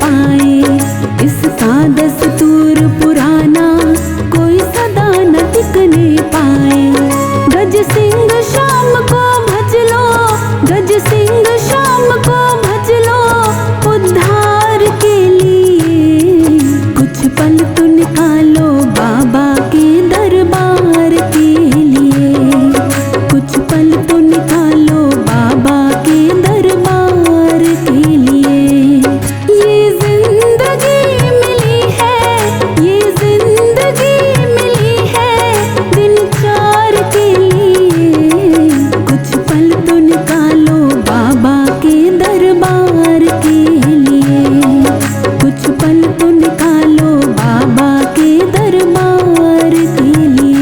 पाए। इसका दस्तूर पुराना कोई सदा न टिकने पाए। गज सिंह शाम को भज लो, गज सिंह शाम को भज लो, उद्धार के लिए कुछ पल तो निकालो बाबा के दरबार के लिए। कुछ पल तो निकालो बाबा के दरबार के लिए। ये जिंदगी मिली है, ये जिंदगी मिली है दिन चार के लिए। कुछ पल तो निकालो बाबा के दरबार के लिए। कुछ पल तो निकालो बाबा के दरबार के लिए।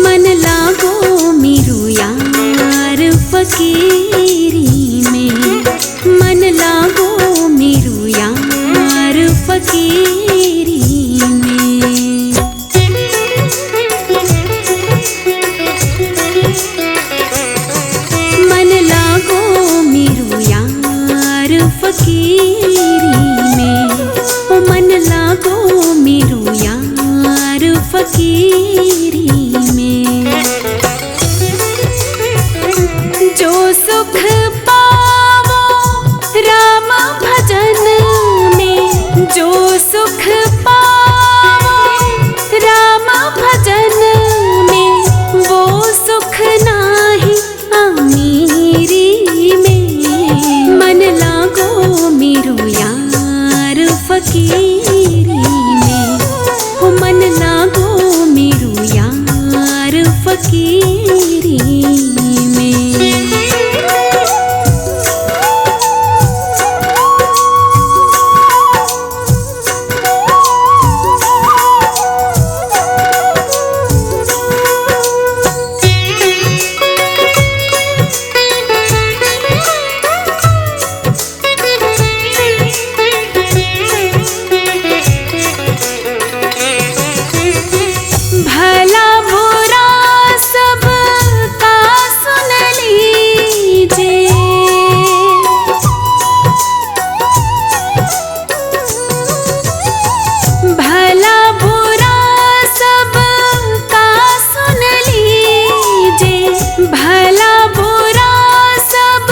मन लागो मेरू यार फकीरी में, मन लागो मेरू यार फकीरी में। मन लागो मेरू यार फकीरी में, ओ मन लागो मेरू यार फकीरी में। जो सुख पावो राम भजन में, जो सुख पावो राम भजन में, वो सुख नाही अमीरी में। मन लागो मेरू यार फकीरी में, ओ मन लागो मेरू यार फकीरी में। भला बुरा सब का सुन लीजिए, भला बुरा सब का सुन लीजिए, भला बुरा सब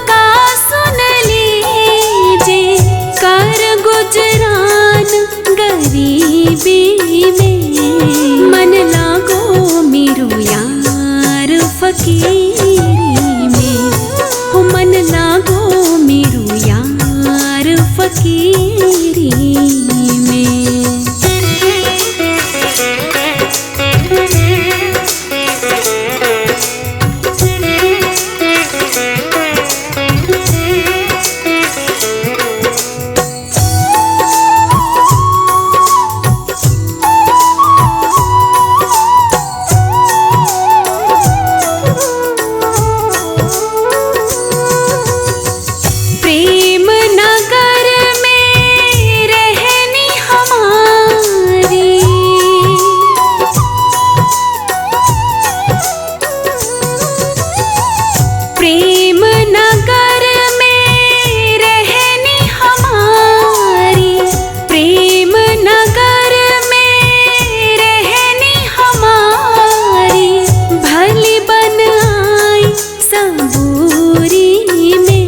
का सुन लीजिए। कर गुजरान गरीबी में, मन लागो मेरू यार फकीरी में, ओ मन लागो मेरू यार फकीरी में। प्रेम नगर में रहनी हमारी, प्रेम नगर में रहनी हमारी, प्रेम नगर में रहनी हमारी। भली बन आई सबूरी में,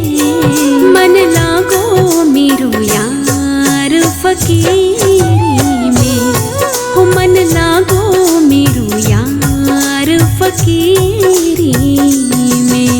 मन लागो मेरू यार फकीरी में, ओ मन लागो मेरू यार फकीरी में।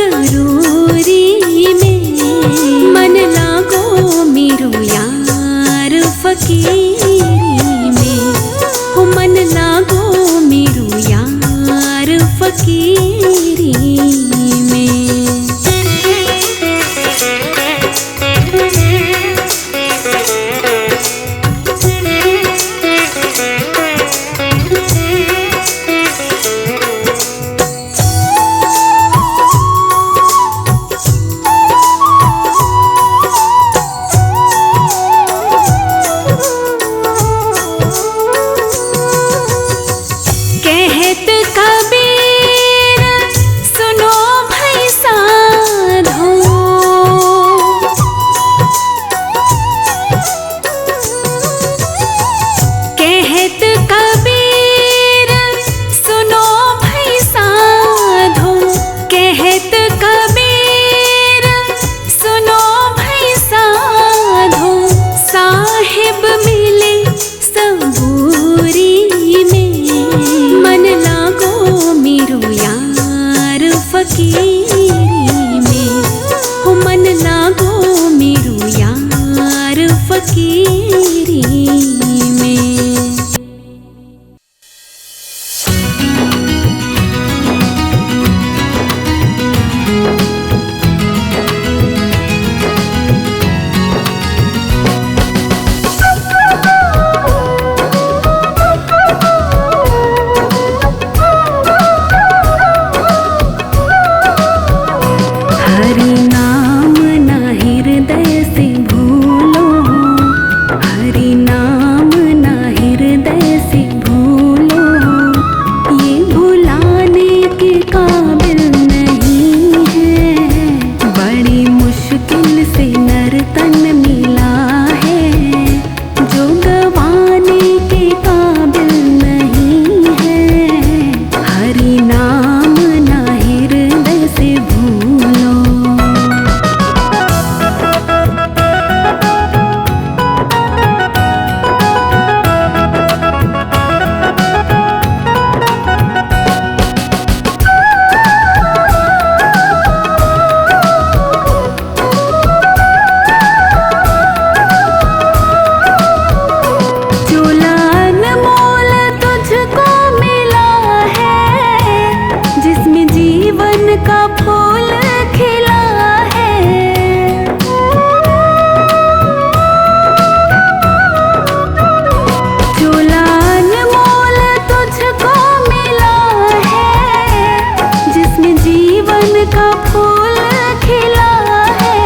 जरूरी में मन लागो मेरो यार फकीरी में हो मन लागो मेरो यार फकीरी में। कहत कबीर सुनो भाई साधो, कहत कबीर सुनो भाई साधो, कहत कबीर सुनो भाई साधो, साहिब मिले सबूरी में मन लागो मेरो यार फकीरी में हो मन लागो मेरो यार फकीरी में। हरि नाम ना हृदय से भूलो, हरि नाम ना हृदय से भूलो, ये भुलाने के काबिल नहीं है। बड़ी मुश्किल से नर तन मिला है, जो गवाने के काबिल नहीं है। हरि नाम ना हृदय से भूलो। चोला अनमोल तुझको मिला है, जिसमें जीवन का फूल खिला है। चोला अनमोल तुझको मिला है, जिसमें जीवन का फूल खिला है।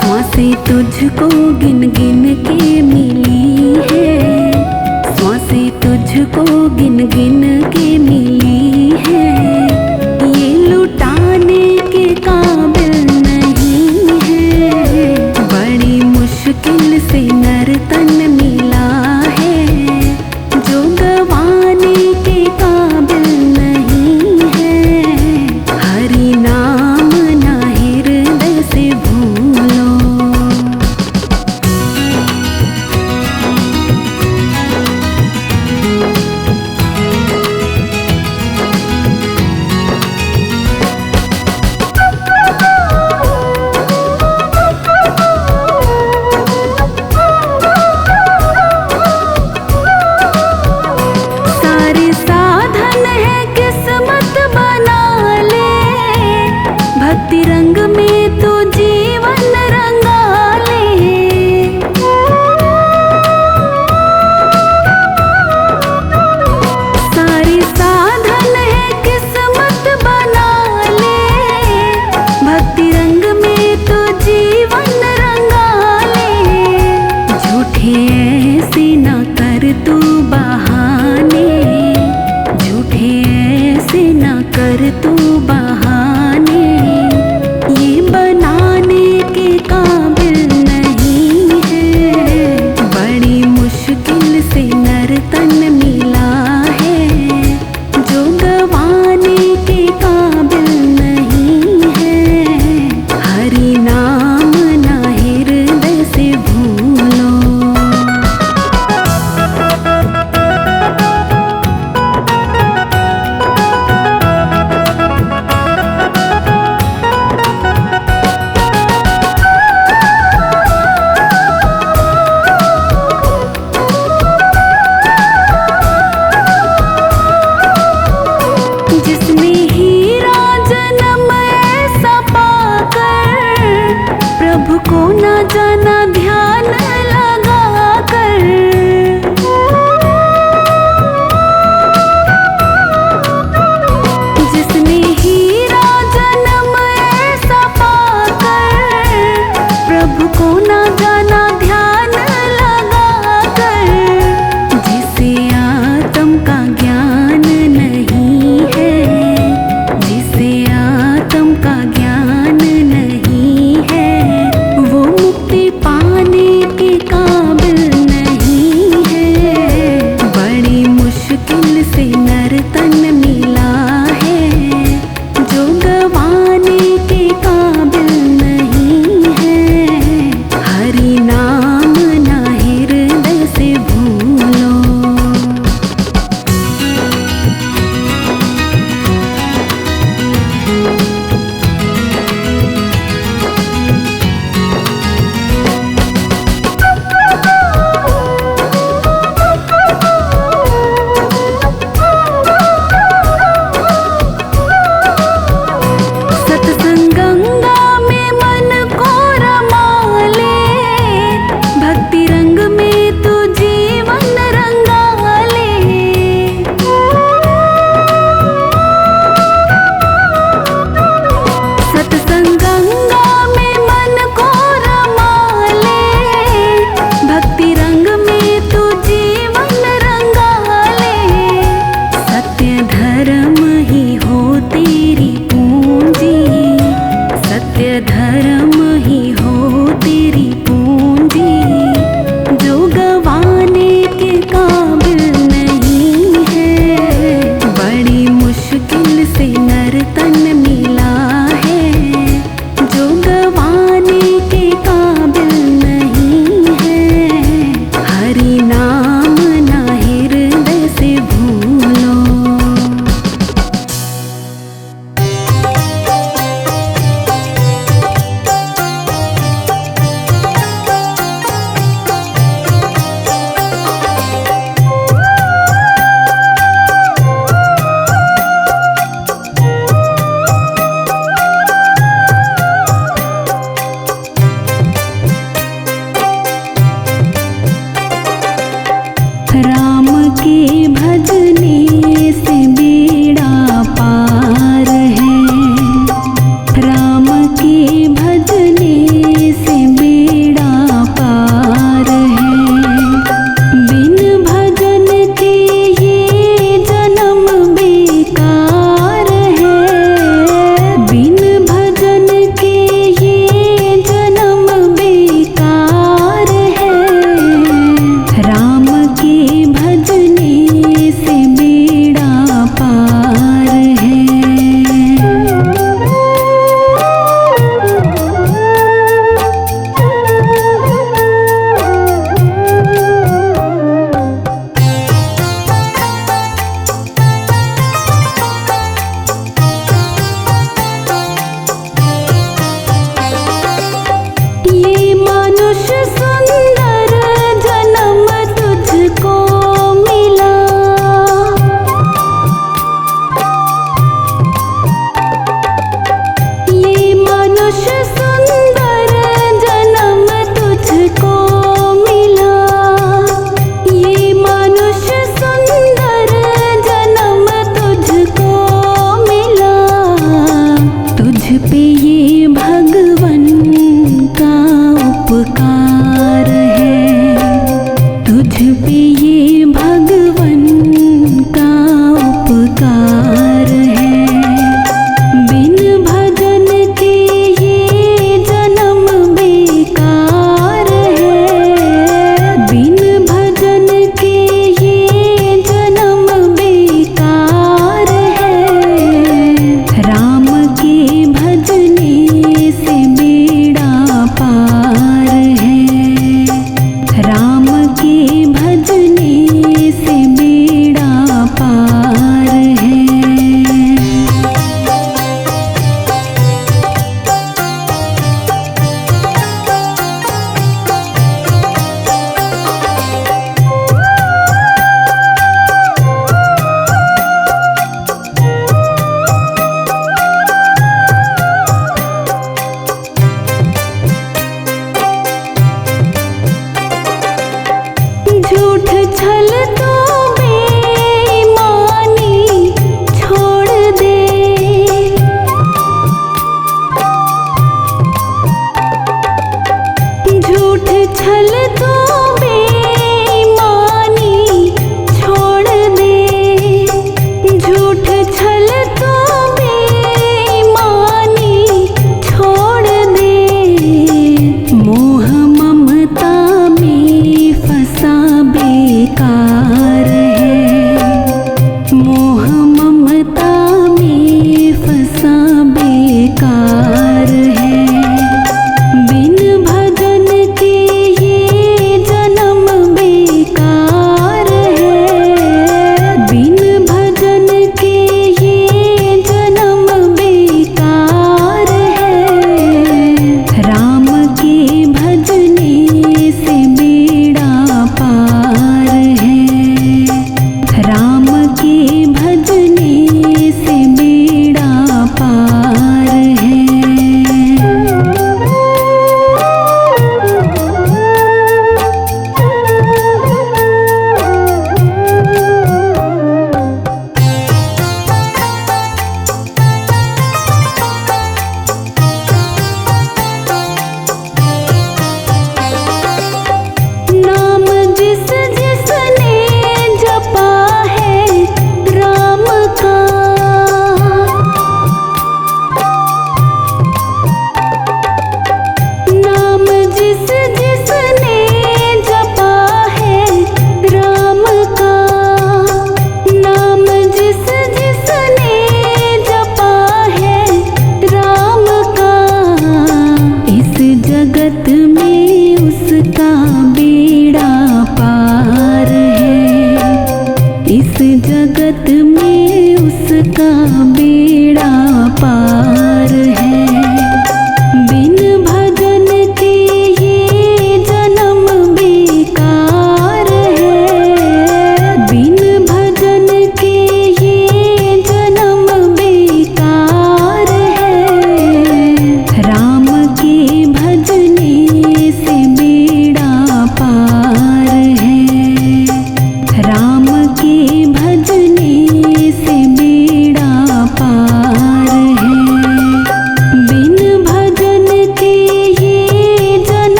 सांसें तुझको गिन गिन के मिली है, सांसें तुझको गिन गिन के मिली है। ये लुटाने के काबिल नहीं है। बड़ी मुश्किल से नर तन मिला है, जो गवाने के काबिल नहीं है। हरि नाम ना हृदय से भूलो। सारे साधन है किस्मत बना ले, भक्ति रंग में तो जीवन रंगा ले। सारे साधन है किस्मत बना ले, भक्ति रंग में तो जीवन रंगा ले। झूठे ऐसे ना कर तू बहाने, झूठे ऐसे ना कर तू बहाने। ये बनाने के काबिल नहीं है। बड़ी मुश्किल से नर तन मिला है, जो गवाने के काबिल नहीं है। हरि नाम ना हृदय से भूलो। धन मिला है जो गवाने के काबिल नहीं है। हरि नाम ना हृदय से भूलो।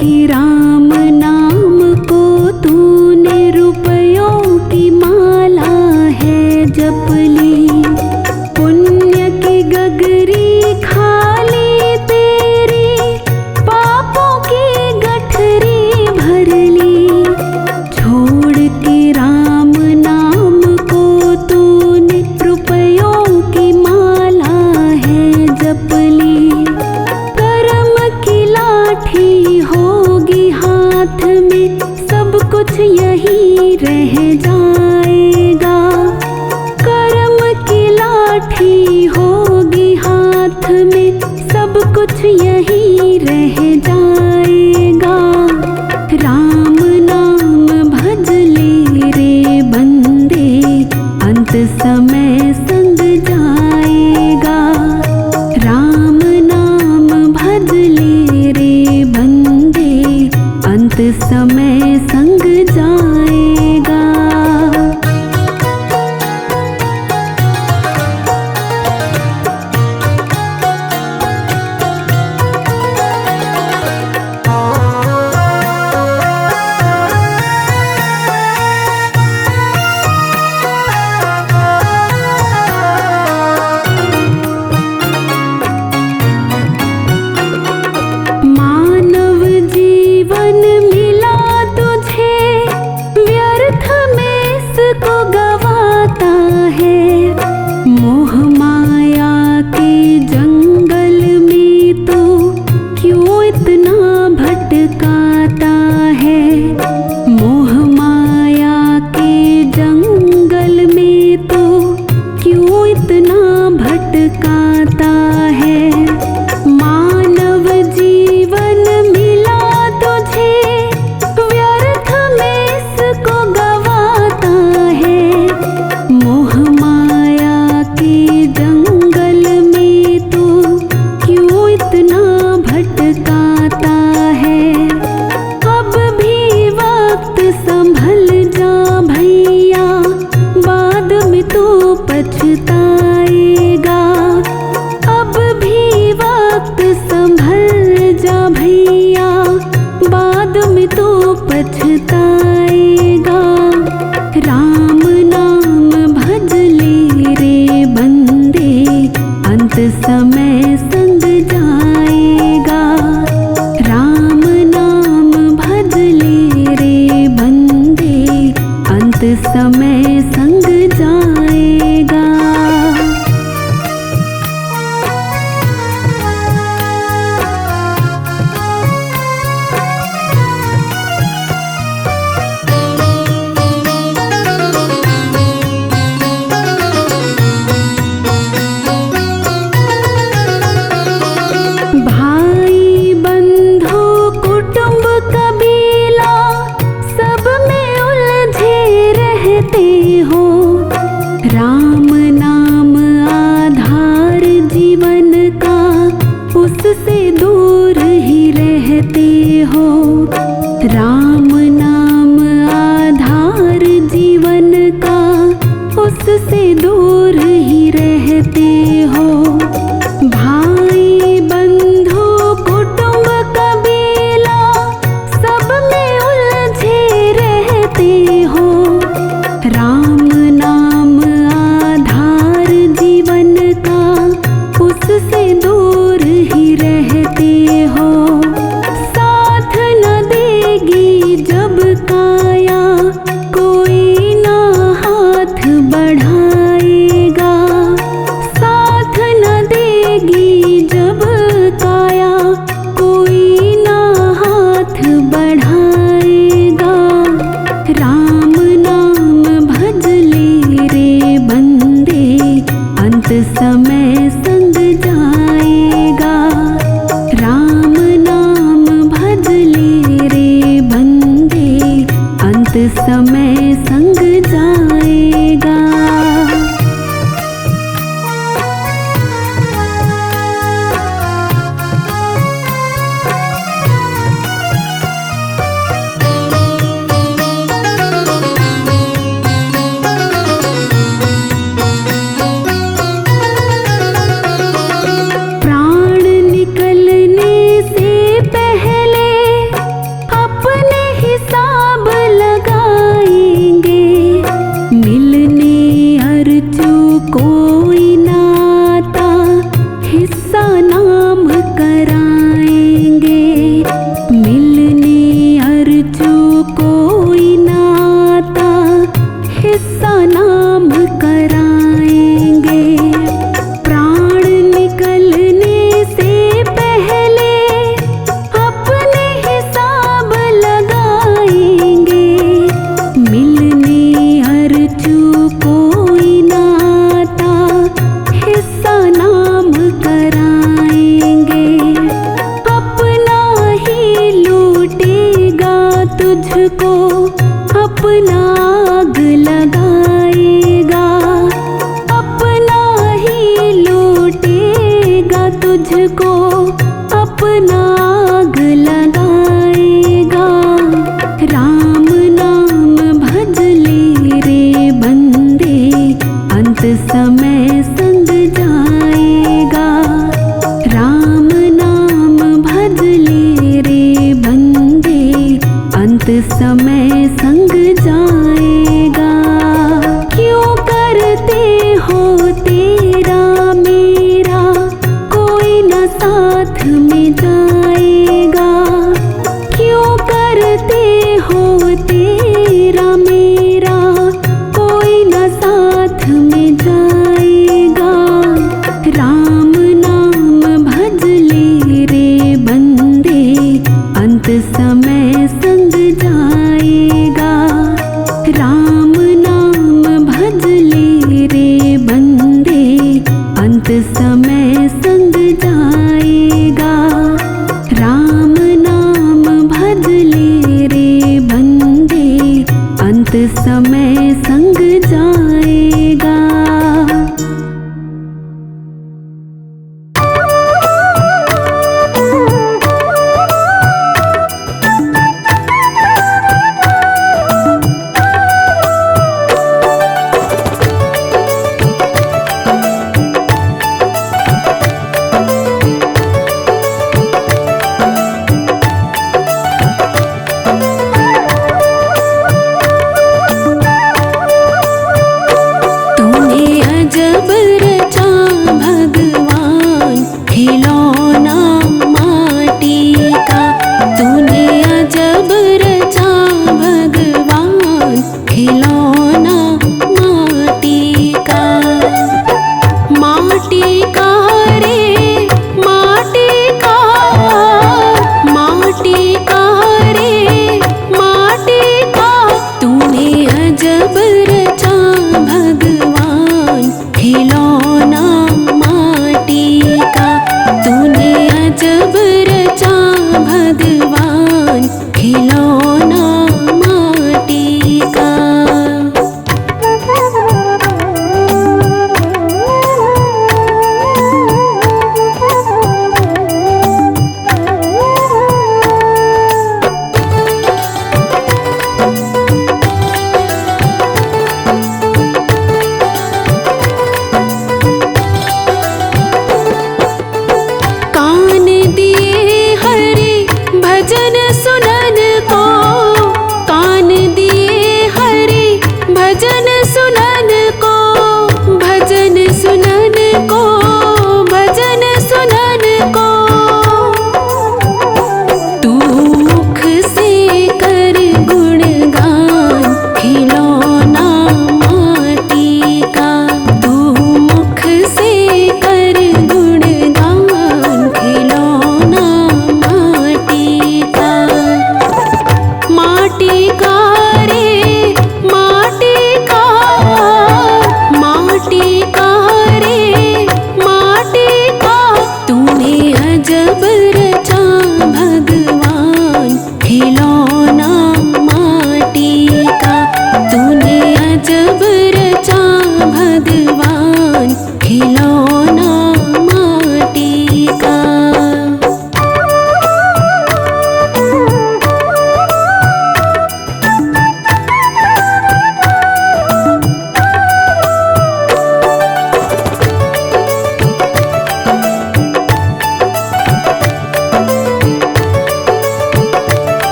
कि राम नाम को तूने रुपयों की माला है जपली, पुण्य की गगरी खाली तेरी, पापों की गठरी भर ली। छोड़ के राम नाम को तूने रुपयों की माला है जपली, कर्म की लाठी होगी हाथ में, सब कुछ यही रह जाएगा। कर्म की लाठी होगी हाथ में, सब कुछ यही रह जाएगा। राम नाम भज ले रे बंदे, अंत समय संग जाएगा। राम नाम भज ले रे बंदे, अंत समय संग जाएगा। मानव जीवन मिला तुझे, व्यर्थ में इसको गवाता है। मोह माया के जंगल में तो क्यों इतना भटकाता है। मोह माया के जंगल में तो क्यों इतना भटकाता है। मानव जीवन मिला तुझे, व्यर्थ में इसको गवाता है। मोह माया के जंगल में तो क्यों इतना भटकाता है। अब भी वक्त संभल जा भैया, बाद में तो पछताएगा। अब भी वक्त संभल जा भैया, बाद में तो पछताएगा। राम नाम भज ले रे बंदे, अंत समय संग जाएगा। राम नाम भज ले रे बंदे, अंत समय संग जाएगा। भाई बंधु कुटुंब कबीला, सब में उलझे रहते हो। राम नाम आधार जीवन का, उससे दूर ही रहते हो। राम नाम आधार जीवन का, उससे दूर ही रहते हो। भाई बंधु कुटुंब कबीला, सब में उलझे रहते हो। राम नाम आधार जीवन का, उससे दूर ही रहते हो। साथ न देगी जब काया, कोई ना हाथ बढ़ाएगा। साथ न देगी जब काया, कोई ना हाथ बढ़ाएगा। राम नाम भज ले रे बंदे, अंत समय संग जाएगा। राम नाम भज ले रे बंदे, अंत समय संग जाएगा।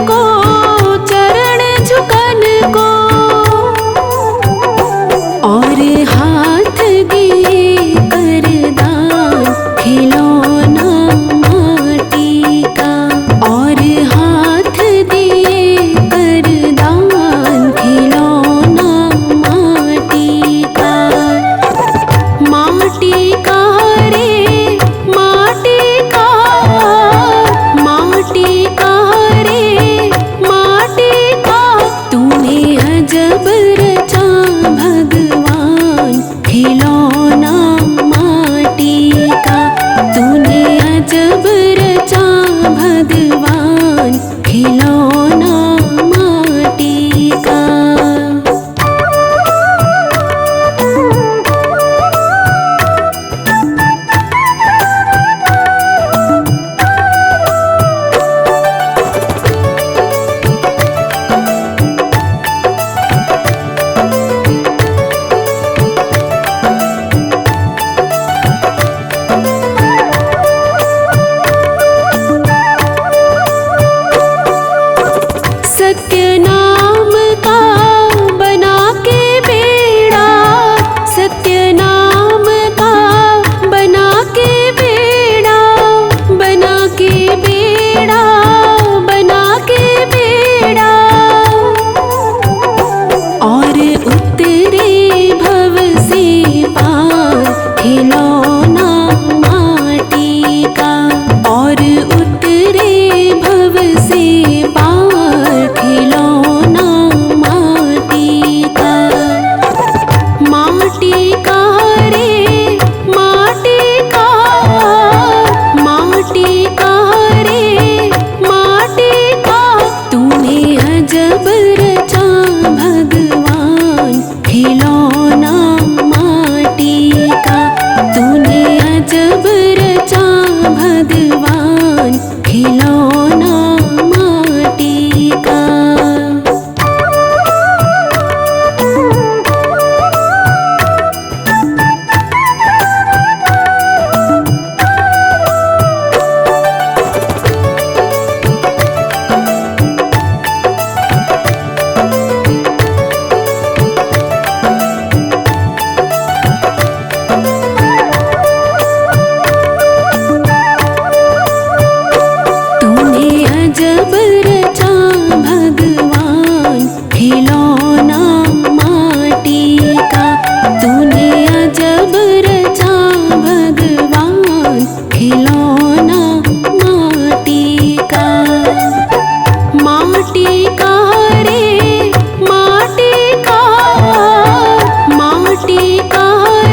को, चरण झुकन को, और हाथ दिए करदान खिलौना माटी का, और हाथ दिए करदान खिलौना माटी का। माटी का रे माटी का, माटी का रे माटी का, तूने अजब रचा भगवान खिलौना माटी का, तूने अजब रचा भगवान खिलौना माटी का। सत्य नाम का बना के बेड़ा, सत्य नाम का बना के बेड़ा, बना के बेड़ा, बना के बेड़ा, और उतरे भव से पार खिलौना माटी का, और उतरे भव से पार खिलौना माटी का। माटी का रे माटी का, माटी का रे माटी का, तूने अजब रचा भगवान खिलौना माटी का, तूने अजब रचा भगवान खिलौना माटी का। तूने अजब रचा भगवान खिलौना माटी का, तूने अजब रचा भगवान खिलौना माटी का। माटी का रे माटी का, माटी का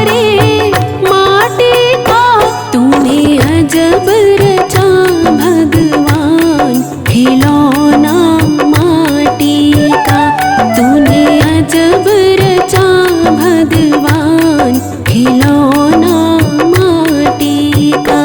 रे माटी का, तूने अजब रचा भगवान खिलौना माटी का, तूने अजब रचा भगवान खिलौना माटी का।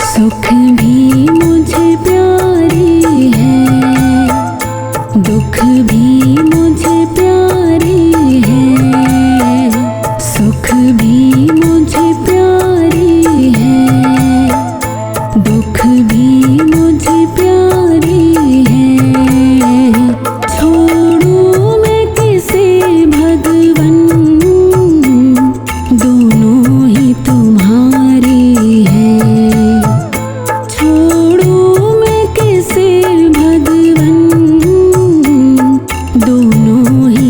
सुख भी मुझे प्यारे हैं, दुख भी मुझे प्यारे हैं, सुख भी मुझे प्यारे हैं, दुख भी मुझे प्यारे हैं। छोड़ूं मैं किसे भगवन, दोनों ही तुम्हारे हैं। छोड़ूं मैं किसे भगवन, दोनों ही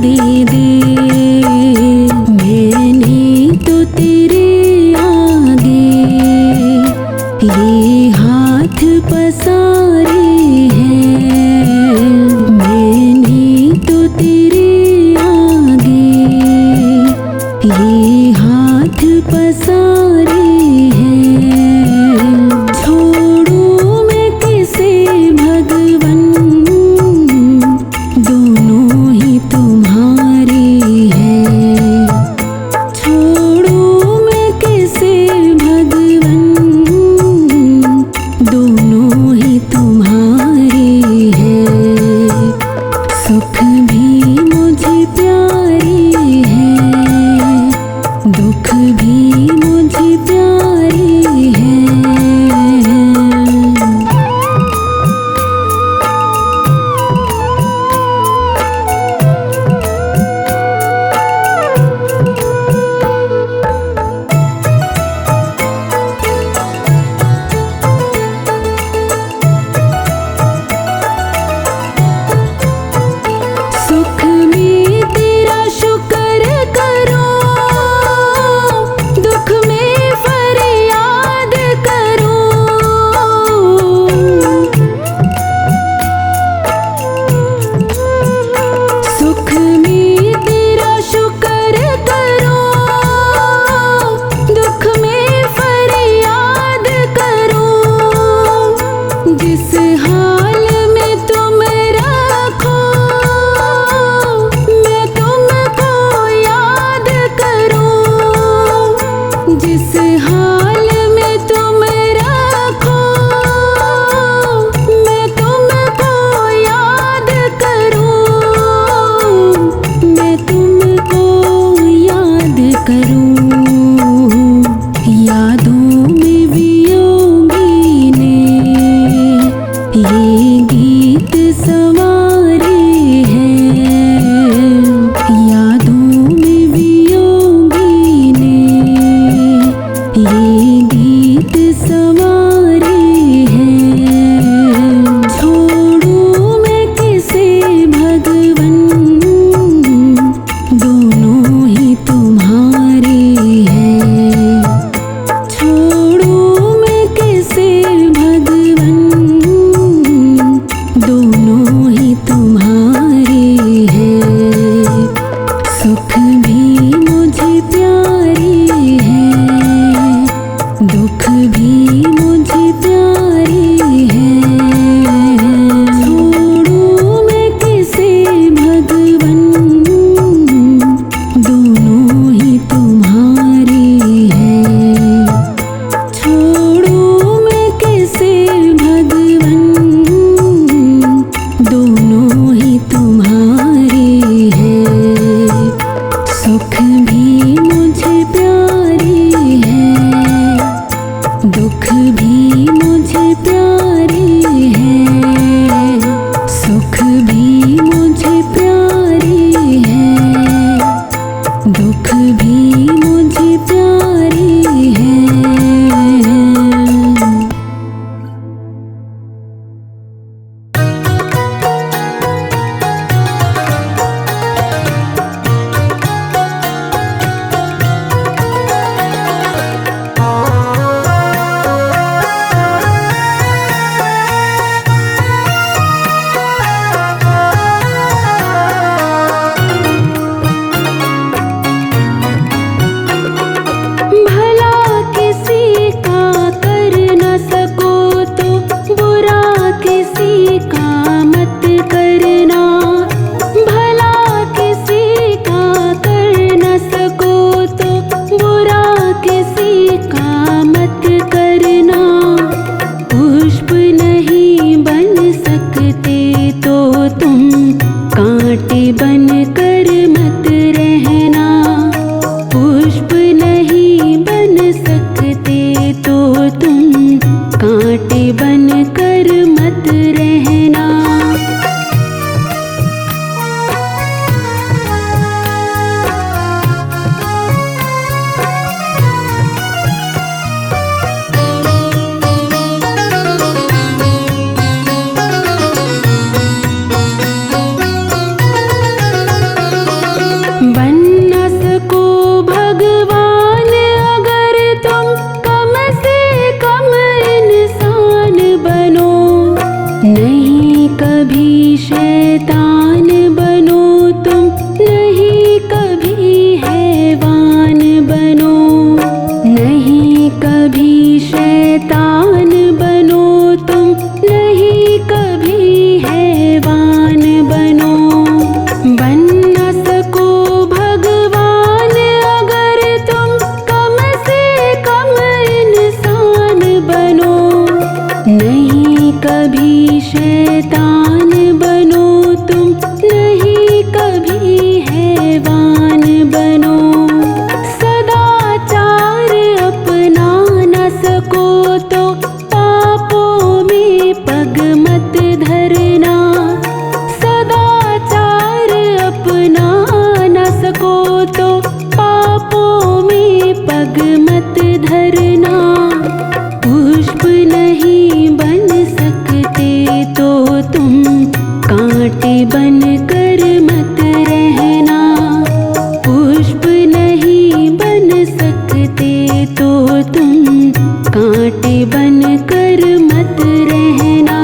दे दे। मैंने तो तेरे आगे ये हाथ पसारे हैं। मैंने तो तेरे आगे ये हाथ पसारे हैं। छोड़ूं मैं किसे भगवन, दोनों ही तुम्हारे सको तो पापों में पग मत धरना। पुष्प नहीं बन सकते तो तुम कांटे बन कर मत रहना। पुष्प नहीं बन सकते तो तुम कांटे बन कर मत रहना।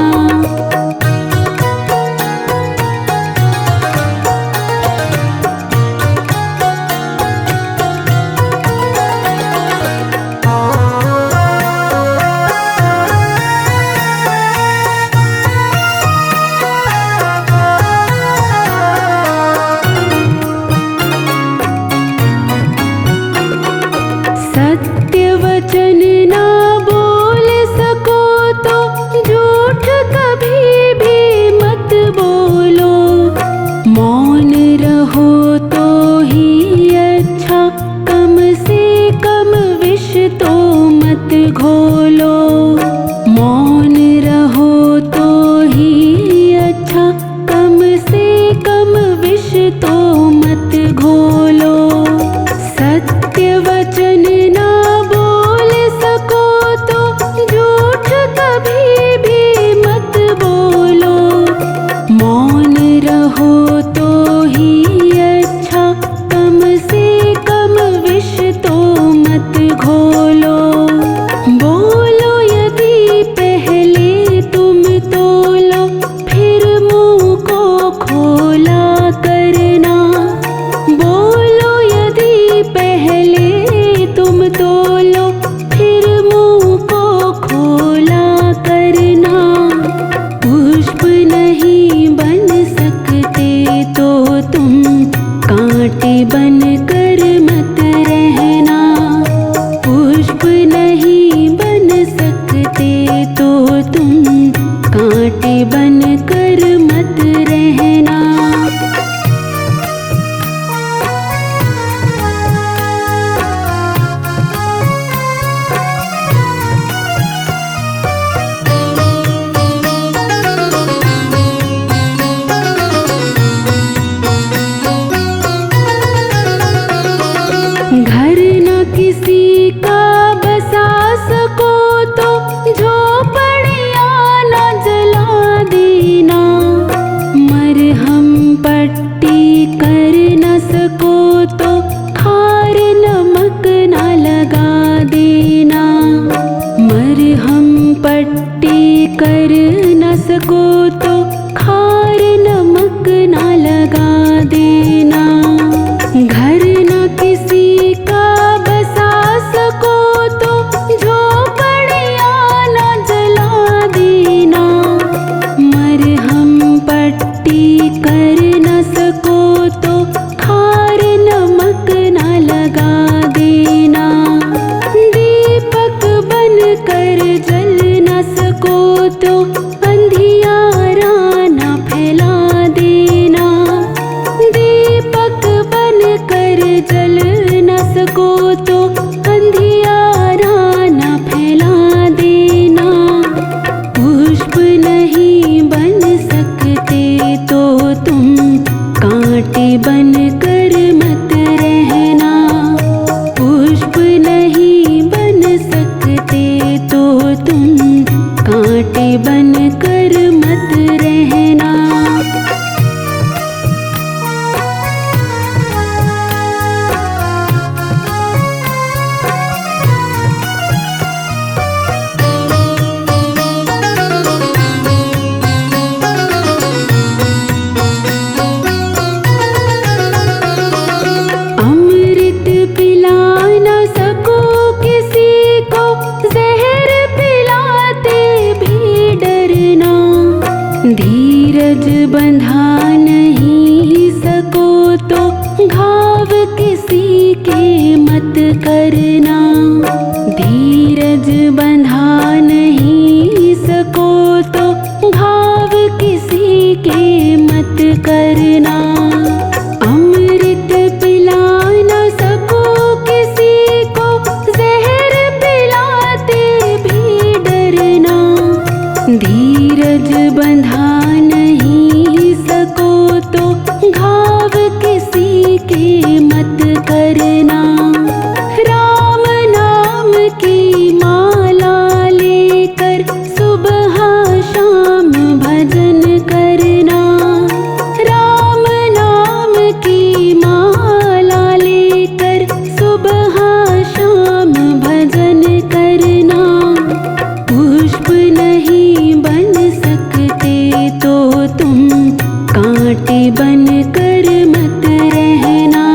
सत्य वचन ना बोल सको तो झूठ कभी भी मत बोलो। मौन रहो तो ही अच्छा, कम से कम विष तो मत घोलो। मौन रहो तो ही अच्छा, कम से कम विष तो मत घोलो। सत्य वचन ना बोल सको तो झूठ कभी भी मत बोलो। मौन रहो तो ही अच्छा, कम से कम विष तो मत घोलो। बोलो यदि पहले तुम तोलो, फिर मुंह को खोला करना। बोलो यदि पहले तुम तोलो, फिर मुंह को खोला करना। पुष्प नहीं बन सकते तो तुम कांटे बन कर मत रहना। पुष्प नहीं बन सकते तो तुम कांटे बन कर मत रहना। घर न किसी का बसा सको तो झोपड़ियाँ न जला देना। मरहम पट्टी कर न सको तो खार नमक न लगा देना। मरहम पट्टी कर न सको तो खार नमक न लगा देना। घर न किसी का बसा सको तो झोपड़ियाँ न जला देना। मरहम पट्टी कर न सको तो खार नमक न लगा देना। दीपक बन कर जल न सको तो अंधियारा न फैला देना। दीपक बन कर जल न सको तो अंधियारा न फैला देना। पुष्प नहीं बन सकते तो तुम कांटे बन कर मत रहना। पुष्प नहीं बन सकते तो तुम कांटे बन कर मत रहना। अमृत पिला न सको किसी को, जहर पिलाते भी डरना। धीरज बंधा नहीं सको तो घाव किसी के मत करना। धीरज बंधा नहीं सको तो घाव किसी के मत करना। अमृत पिला न सको किसी को, जहर पिलाते भी डरना। धीरज बंधा नहीं सको तो घाव किसी के कर मत रहना।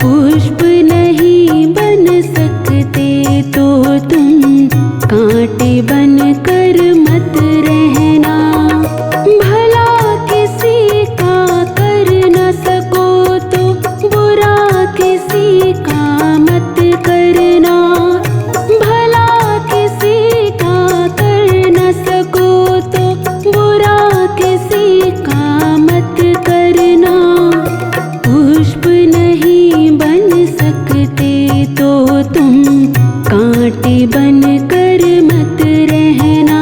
पुष्प नहीं बन सकते तो तुम कांटे बन कर मत रहना। भला किसी का कर न सको तो बुरा किसी का मत करना। भला किसी का कर न सको तो बुरा किसी का मत करना। पुष्प नहीं बन सकते तो तुम कांटे बन कर मत रहना।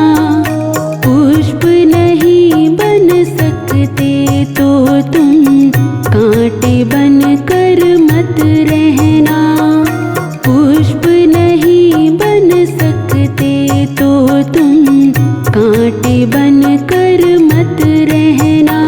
पुष्प नहीं बन सकते तो तुम कांटे बन कर मत रहना। पुष्प नहीं बन सकते तो तुम कांटे बन कर मत रहना।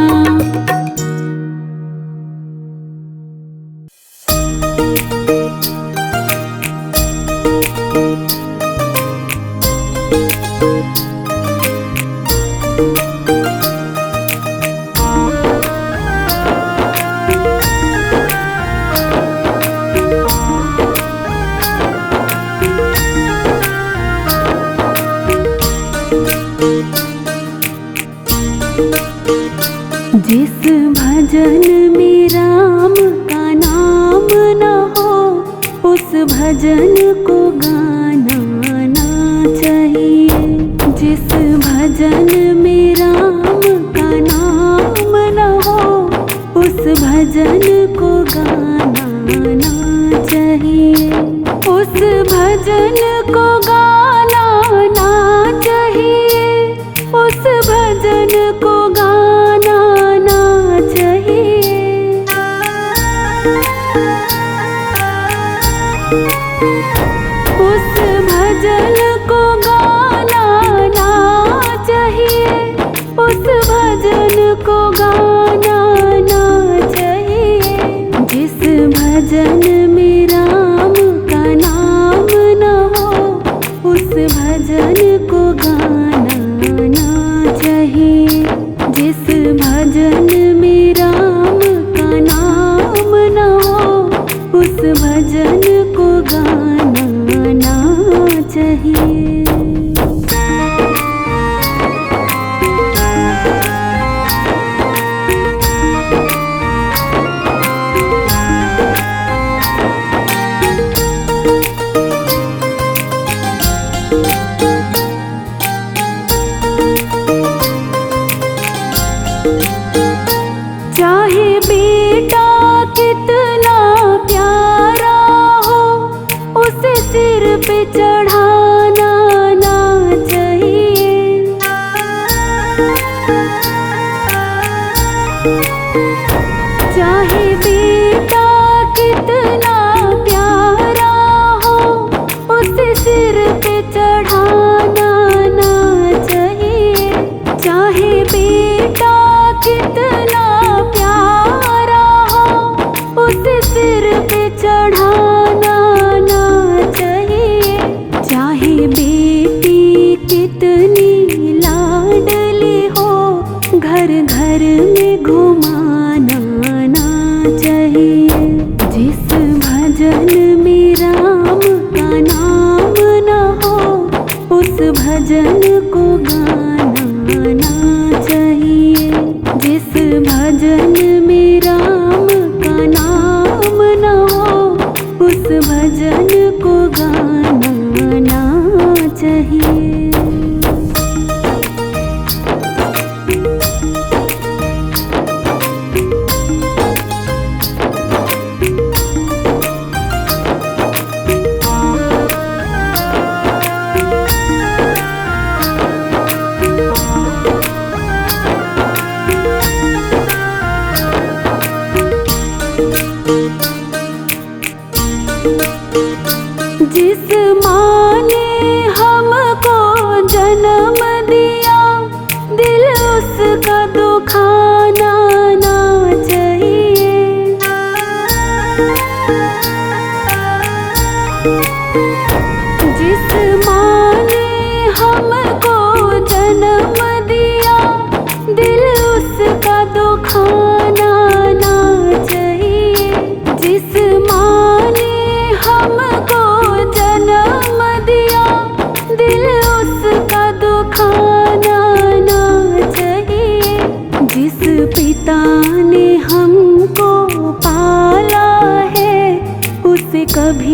जिस भजन में राम का नाम न हो उस भजन को गाना ना चाहिए। जिस भजन में राम का नाम न हो उस भजन को गाना ना चाहिए। उस भजन को गाना ना चाहिए। उस भजन को गाना ना चाहिए। उस भजन को गाना ना चाहिए। उस भजन को गाना ना चाहिए। जिस भजन में राम का नाम न हो उस भजन को गाना ना चाहिए। जिस भजन में राम का नाम न हो उस भजन को गाना ना चाहिए। चाहे बेटा कितना प्यारा हो उसे सिर पे चढ़ाना ना चाहिए। चाहे बेटा कितना प्यारा हो उसे सिर पे चढ़ाना ना चाहिए। चाहे बेटा कितना प्यारा हो उसे सिर पे चढ़ाना ना चाहिए। चाहे बेटी कितनी लाडली हो घर घर में घुमाना ना चाहिए। जिस भजन में राम का नाम न हो उस भजन को गाना ना चाहिए। जिस भजन में राम का नाम न हो उस भजन को गाना ना चाहिए।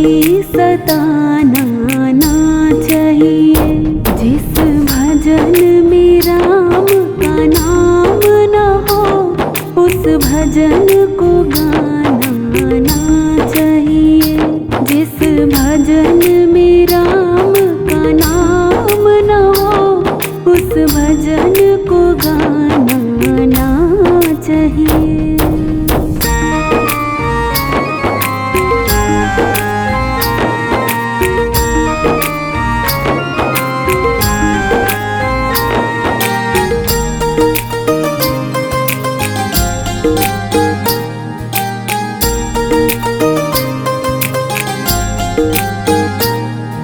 कभी सताना ना चाहिए। जिस भजन में राम का नाम न हो उस भजन को गाना ना चाहिए। जिस भजन में राम का नाम न हो उस भजन को गाना ना चाहिए।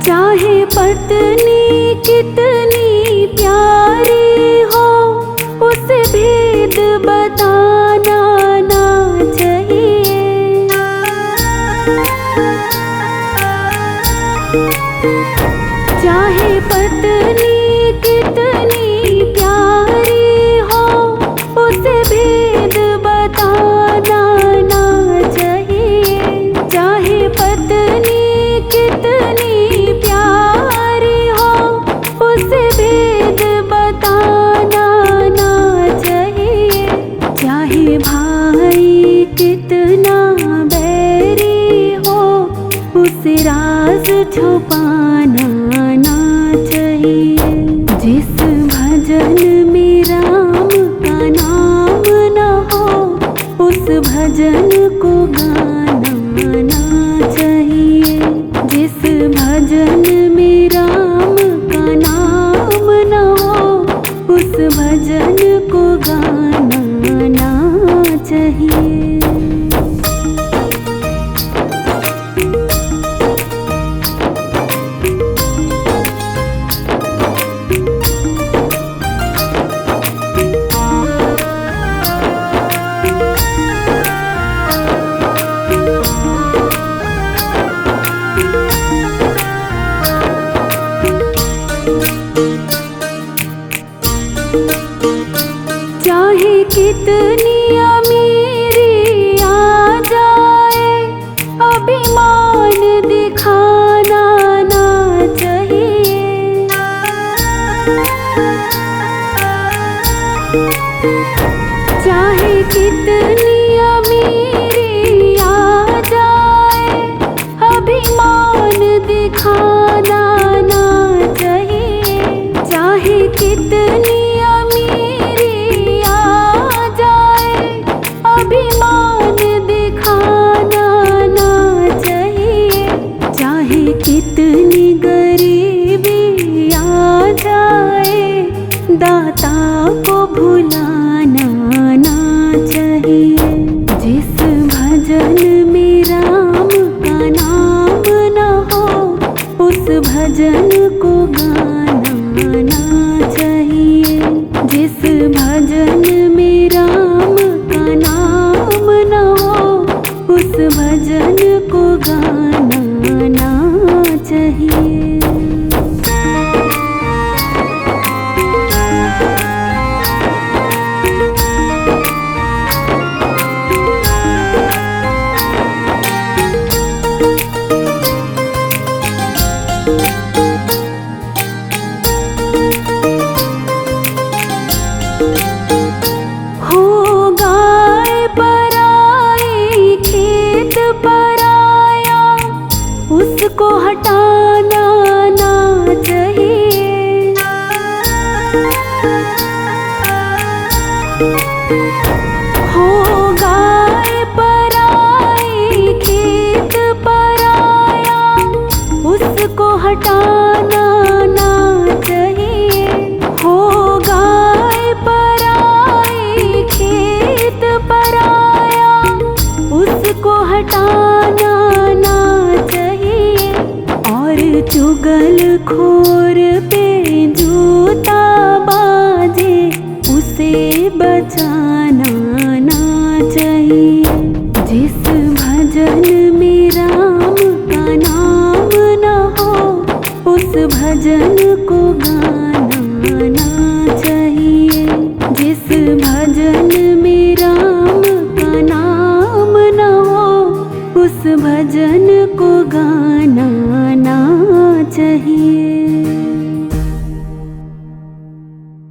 चाहे पत्नी कितनी प्यारी हो उसे भेद बताना ना चाहिए। चाहे पत्नी कितनी प्यारी हो उसे भेद बताना ना चाहिए। चाहे पत्नी कितनी प्यारी हो उसे भेद बताना ना चाहिए। चाहे भाई कितना बैरी हो उसे राज छुपाना ना चाहिए। जिस भजन में राम का नाम न हो उस भजन को गाना ना चाहिए। जिस भजन में राम का नाम न हो उस भजन को गाना ना चाहिए। चाहे कितनी अमीरी आ जाए अभिमान दिखाना ना चाहिए। चाहे कितनी अमीरी आ जाए अभिमान दिखाना ना चाहिए। चाहे कितनी अमीरी आ जाए अभिमान दिखाना ना चाहिए। चाहे कितनी गरीबी आ जाए दाता को भुलाना ना चाहिए। जिस भजन में राम का नाम न हो उस भजन को गाना ना चाहिए। जिस भजन में राम का नाम न हो उस भजन को गाना ना चाहिए। हो गाय पराई खेत पराया उसको हटाना ना चाहिए। हो गाय पराई खेत पराया उसको हटाना ना चाहिए। हो गाय पराई खेत पराया उसको हटाना ना चाहिए। और चुगलखोर पे जूता बाजे उसे बचाना ना चाहिए। जिस भजन में राम का नाम न हो उस भजन को गाना ना चाहिए। जिस भजन में राम का नाम न हो उस भजन को